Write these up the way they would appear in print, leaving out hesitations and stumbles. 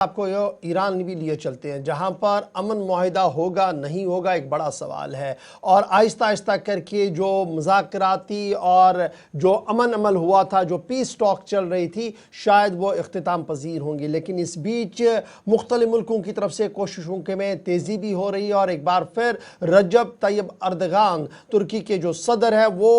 आपको ईरान भी लिए चलते हैं, जहां पर अमन मुआहिदा होगा नहीं होगा एक बड़ा सवाल है। और आहिस्ता आहिस्ता करके जो मुज़ाकराती और जो अमन अमल हुआ था, जो पीस टॉक चल रही थी, शायद वो इख्तिताम पजीर होंगी। लेकिन इस बीच मुख्तलिफ मुल्कों की तरफ से कोशिशों के में तेज़ी भी हो रही है और एक बार फिर रजब तैयब अर्दगान तुर्की के जो सदर है वो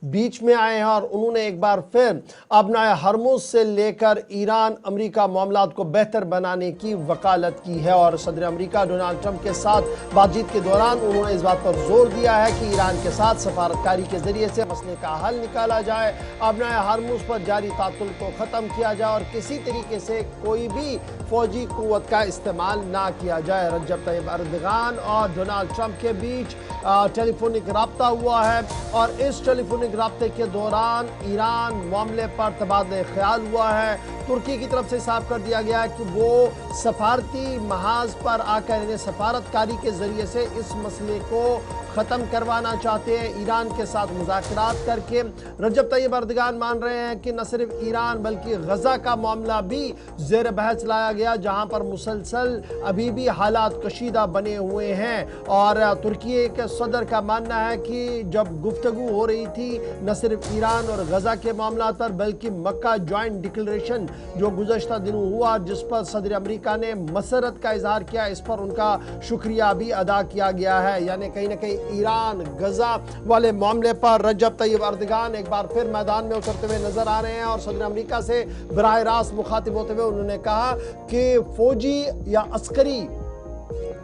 बीच में आए हैं और उन्होंने एक बार फिर अपना हरमुज से लेकर ईरान अमेरिका मामलात को बेहतर बनाने की वकालत की है। और सदर अमेरिका डोनाल्ड ट्रंप के साथ बातचीत के दौरान उन्होंने इस बात पर जोर दिया है कि ईरान के साथ सफारतकारी के जरिए से मसले का हल निकाला जाए, अपना हरमुज पर जारी तातुल को ख़त्म किया जाए और किसी तरीके से कोई भी फौजी कुव्वत का इस्तेमाल ना किया जाए। रजब तैयब अर्दगान और डोनाल्ड ट्रंप के बीच टेलीफोनिक रब्ता हुआ है और इस टेलीफोनिक रब्ते के दौरान ईरान मामले पर तबादला ख्याल हुआ है। तुर्की की तरफ से साफ कर दिया गया कि वो सफारती महाज पर आकर इन्हें सफारतकारी के जरिए से इस मसले को ख़त्म करवाना चाहते हैं, ईरान के साथ मुज़ाकरात करके। रजब तैयब अर्दगान मान रहे हैं कि न सिर्फ ईरान बल्कि गज़ा का मामला भी ज़ेर बहस लाया गया, जहां पर मुसलसल अभी भी हालात कशीदा बने हुए हैं। और तुर्की के सदर का मानना है कि जब गुफ्तगू हो रही थी न सिर्फ ईरान और गज़ा के मामला पर बल्कि मक्का जॉइंट डिक्लेरेशन जो गुज़श्ता दिनों हुआ, जिस पर सदर अमेरिका ने मसरत का इजहार किया, इस पर उनका शुक्रिया भी अदा किया गया है। यानी कहीं ना कहीं ईरान गजा वाले मामले पर रजब तैयब अर्दगान एक बार फिर मैदान में उतरते हुए नजर आ रहे हैं और सदर अमेरिका से बराह रास्त मुखातिब होते हुए उन्होंने कहा कि फौजी या अस्करी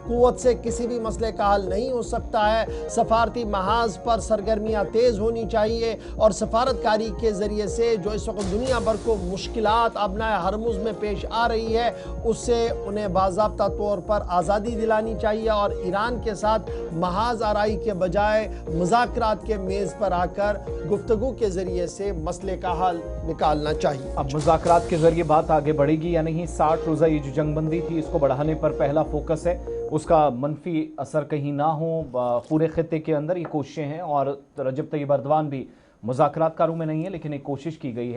कुव्वत से किसी भी मसले का हल नहीं हो सकता है। सफारती महाज पर सरगर्मियां तेज होनी चाहिए और सफारतकारी के जरिए से जो इस वक्त दुनिया भर को मुश्किलात अपना हरमुज में पेश आ रही है, उससे उन्हें बाज़ाब्ता तौर पर आज़ादी दिलानी चाहिए और ईरान के साथ महाज आराई के बजाय मुज़ाकरात के मेज़ पर आकर गुफ्तगू के जरिए से मसले का हल निकालना चाहिए। अब मुज़ाकरात के जरिए बात आगे बढ़ेगी या नहीं? 60 रोज़ा ये जो जंगबंदी थी, इसको बढ़ाने पर पहला फोकस है, उसका मनफी असर कहीं ना हो पूरे खित्ते के अंदर, ये कोशिशें हैं। और रजब तैयब अर्दगान भी मुज़ाकरात कारों में नहीं है, लेकिन एक कोशिश की गई है।